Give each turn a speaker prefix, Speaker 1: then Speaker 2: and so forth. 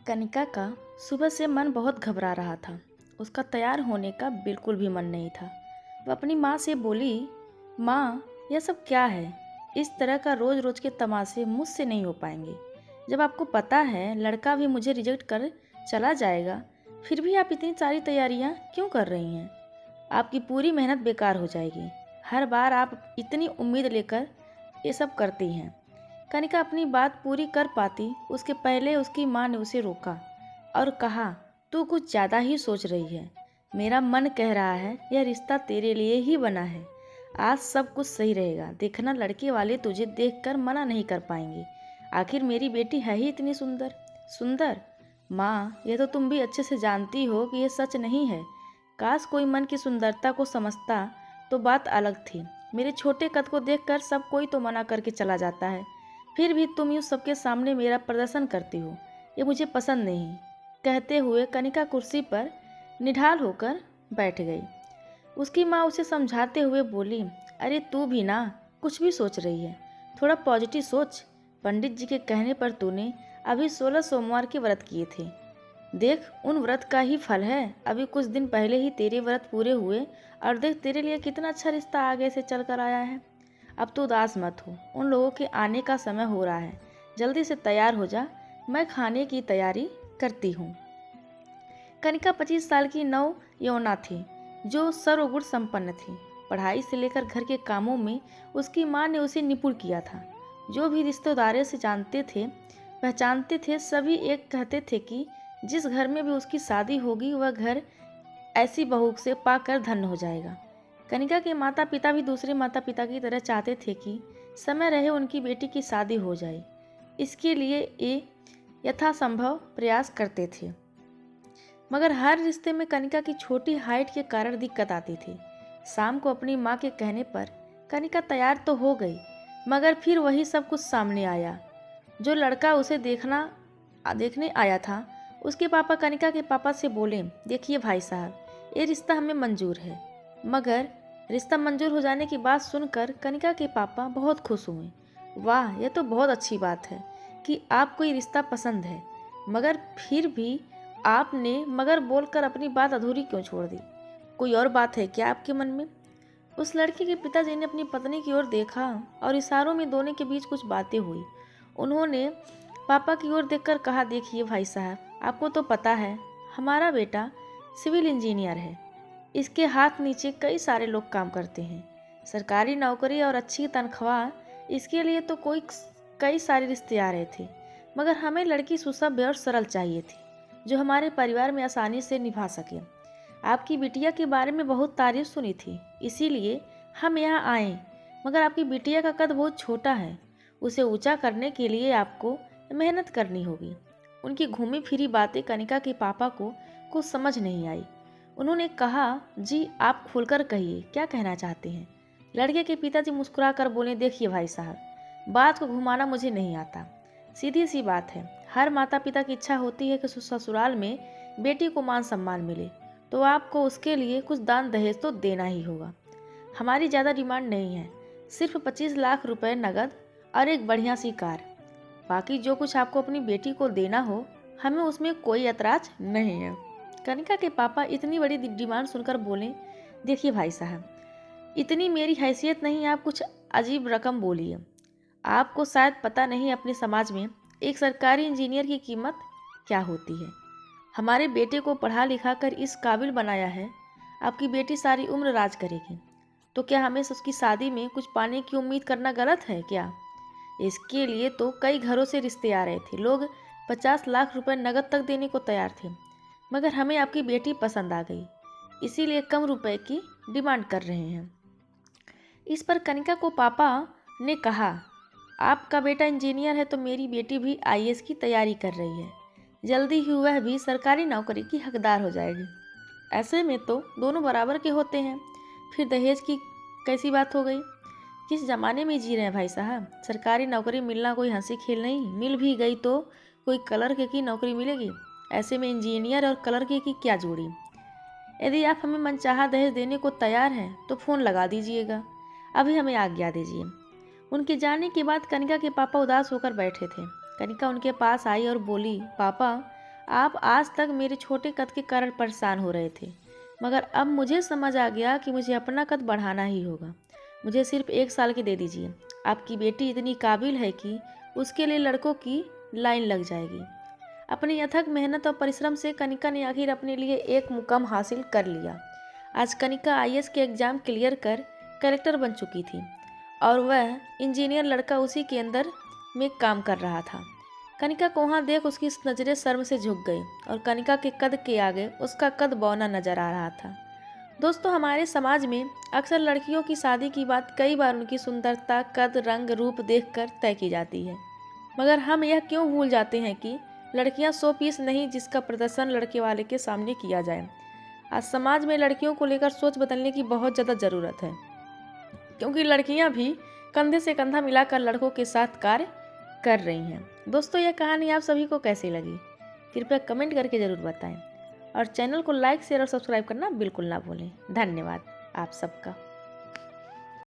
Speaker 1: कनिका का सुबह से मन बहुत घबरा रहा था। उसका तैयार होने का बिल्कुल भी मन नहीं था। वह अपनी माँ से बोली, माँ, यह सब क्या है? इस तरह का रोज रोज के तमाशे मुझसे नहीं हो पाएंगे। जब आपको पता है लड़का भी मुझे रिजेक्ट कर चला जाएगा, फिर भी आप इतनी सारी तैयारियाँ क्यों कर रही हैं? आपकी पूरी मेहनत बेकार हो जाएगी। हर बार आप इतनी उम्मीद लेकर ये सब करती हैं। कनिका अपनी बात पूरी कर पाती उसके पहले उसकी माँ ने उसे रोका और कहा, तू कुछ ज़्यादा ही सोच रही है। मेरा मन कह रहा है यह रिश्ता तेरे लिए ही बना है। आज सब कुछ सही रहेगा। देखना, लड़के वाले तुझे देखकर मना नहीं कर पाएंगे। आखिर मेरी बेटी है ही इतनी सुंदर। सुंदर? माँ, यह तो तुम भी अच्छे से जानती हो कि यह सच नहीं है। काश कोई मन की सुंदरता को समझता तो बात अलग थी। मेरे छोटे कद को देखकर सब कोई तो मना करके चला जाता है, फिर भी तुम यूँ सबके सामने मेरा प्रदर्शन करती हो, ये मुझे पसंद नहीं। कहते हुए कनिका कुर्सी पर निढाल होकर बैठ गई। उसकी माँ उसे समझाते हुए बोली, अरे तू भी ना कुछ भी सोच रही है, थोड़ा पॉजिटिव सोच। पंडित जी के कहने पर तूने अभी 16 सोमवार के व्रत किए थे। देख, उन व्रत का ही फल है। अभी कुछ दिन पहले ही तेरे व्रत पूरे हुए और देख तेरे लिए कितना अच्छा रिश्ता आगे से चल कर आया है। अब तो उदास मत हो, उन लोगों के आने का समय हो रहा है। जल्दी से तैयार हो जा, मैं खाने की तैयारी करती हूँ। कनिका 25 साल की नव यौवना थी जो सर्वगुण संपन्न थी। पढ़ाई से लेकर घर के कामों में उसकी माँ ने उसे निपुण किया था। जो भी रिश्तेदारों से जानते थे, पहचानते थे, सभी एक कहते थे कि जिस घर में भी उसकी शादी होगी वह घर ऐसी बहू से पाकर धन्य हो जाएगा। कनिका के माता पिता भी दूसरे माता पिता की तरह चाहते थे कि समय रहे उनकी बेटी की शादी हो जाए। इसके लिए ये यथासंभव प्रयास करते थे, मगर हर रिश्ते में कनिका की छोटी हाइट के कारण दिक्कत आती थी। शाम को अपनी माँ के कहने पर कनिका तैयार तो हो गई, मगर फिर वही सब कुछ सामने आया। जो लड़का उसे देखने आया था, उसके पापा कनिका के पापा से बोले, देखिए भाई साहब, ये रिश्ता हमें मंजूर है। मगर रिश्ता मंजूर हो जाने की बात सुनकर कनिका के पापा बहुत खुश हुए। वाह, यह तो बहुत अच्छी बात है कि आपको ये रिश्ता पसंद है, मगर फिर भी आपने मगर बोलकर अपनी बात अधूरी क्यों छोड़ दी? कोई और बात है क्या आपके मन में? उस लड़की के पिताजी ने अपनी पत्नी की ओर देखा और इशारों में दोनों के बीच कुछ बातें हुई। उन्होंने पापा की ओर देखकर कहा, देखिए भाई साहब, आपको तो पता है हमारा बेटा सिविल इंजीनियर है। इसके हाथ नीचे कई सारे लोग काम करते हैं। सरकारी नौकरी और अच्छी तनख्वाह, इसके लिए तो कई सारे रिश्ते आ रहे थे, मगर हमें लड़की सुसभ्य और सरल चाहिए थी जो हमारे परिवार में आसानी से निभा सके। आपकी बिटिया के बारे में बहुत तारीफ सुनी थी, इसीलिए हम यहाँ आए। मगर आपकी बिटिया का कद बहुत छोटा है, उसे ऊंचा करने के लिए आपको मेहनत करनी होगी। उनकी घूमी फिरी बातें कनिका के पापा को कुछ समझ नहीं आई। उन्होंने कहा, जी आप खुलकर कहिए, क्या कहना चाहते हैं? लड़के के पिताजी मुस्कुरा कर बोले, देखिए भाई साहब, बात को घुमाना मुझे नहीं आता। सीधी सी बात है, हर माता पिता की इच्छा होती है कि ससुराल में बेटी को मान सम्मान मिले, तो आपको उसके लिए कुछ दान दहेज तो देना ही होगा। हमारी ज़्यादा डिमांड नहीं है, सिर्फ 25 लाख रुपए नगद और एक बढ़िया सी कार। बाकी जो कुछ आपको अपनी बेटी को देना हो, हमें उसमें कोई ऐतराज नहीं है। कनिका के पापा इतनी बड़ी डिमांड सुनकर बोले, देखिए भाई साहब, इतनी मेरी हैसियत नहीं, आप कुछ अजीब रकम बोलिए। आपको शायद पता नहीं अपने समाज में एक सरकारी इंजीनियर की कीमत क्या होती है। हमारे बेटे को पढ़ा लिखा कर इस काबिल बनाया है। आपकी बेटी सारी उम्र राज करेगी, तो क्या हमें उसकी शादी में कुछ पाने की उम्मीद करना गलत है क्या? इसके लिए तो कई घरों से रिश्ते आ रहे थे, लोग 50 लाख रुपए नगद तक देने को तैयार थे, मगर हमें आपकी बेटी पसंद आ गई, इसीलिए कम रुपए की डिमांड कर रहे हैं। इस पर कनिका को पापा ने कहा, आपका बेटा इंजीनियर है तो मेरी बेटी भी आईएएस की तैयारी कर रही है। जल्दी ही वह भी सरकारी नौकरी की हकदार हो जाएगी। ऐसे में तो दोनों बराबर के होते हैं, फिर दहेज की कैसी बात हो गई? किस ज़माने में जी रहे हैं भाई साहब? सरकारी नौकरी मिलना कोई हंसी खेल नहीं, मिल भी गई तो कोई क्लर्क की नौकरी मिलेगी। ऐसे में इंजीनियर और क्लर्क की क्या जोड़ी? यदि आप हमें मनचाहा दहेज देने को तैयार हैं तो फ़ोन लगा दीजिएगा, अभी हमें आज्ञा दीजिए। उनके जाने के बाद कनिका के पापा उदास होकर बैठे थे। कनिका उनके पास आई और बोली, पापा, आप आज तक मेरे छोटे कद के कारण परेशान हो रहे थे, मगर अब मुझे समझ आ गया कि मुझे अपना कद बढ़ाना ही होगा। मुझे सिर्फ 1 साल की दे दीजिए। आपकी बेटी इतनी काबिल है कि उसके लिए लड़कों की लाइन लग जाएगी। अपनी अथक मेहनत और परिश्रम से कनिका ने आखिर अपने लिए एक मुकाम हासिल कर लिया। आज कनिका आईएएस के एग्ज़ाम क्लियर कर कलेक्टर बन चुकी थी और वह इंजीनियर लड़का उसी के अंदर में काम कर रहा था। कनिका को वहाँ देख उसकी नज़रें शर्म से झुक गई और कनिका के कद के आगे उसका कद बौना नजर आ रहा था। दोस्तों, हमारे समाज में अक्सर लड़कियों की शादी की बात कई बार उनकी सुंदरता, कद, रंग, रूप देखकर तय की जाती है, मगर हम यह क्यों भूल जाते हैं कि लड़कियां 100 पीस नहीं जिसका प्रदर्शन लड़के वाले के सामने किया जाए। आज समाज में लड़कियों को लेकर सोच बदलने की बहुत ज़्यादा ज़रूरत है, क्योंकि लड़कियां भी कंधे से कंधा मिलाकर लड़कों के साथ कार्य कर रही हैं। दोस्तों, यह कहानी आप सभी को कैसी लगी कृपया कमेंट करके ज़रूर बताएं और चैनल को लाइक, शेयर और सब्सक्राइब करना बिल्कुल ना भूलें। धन्यवाद आप सबका।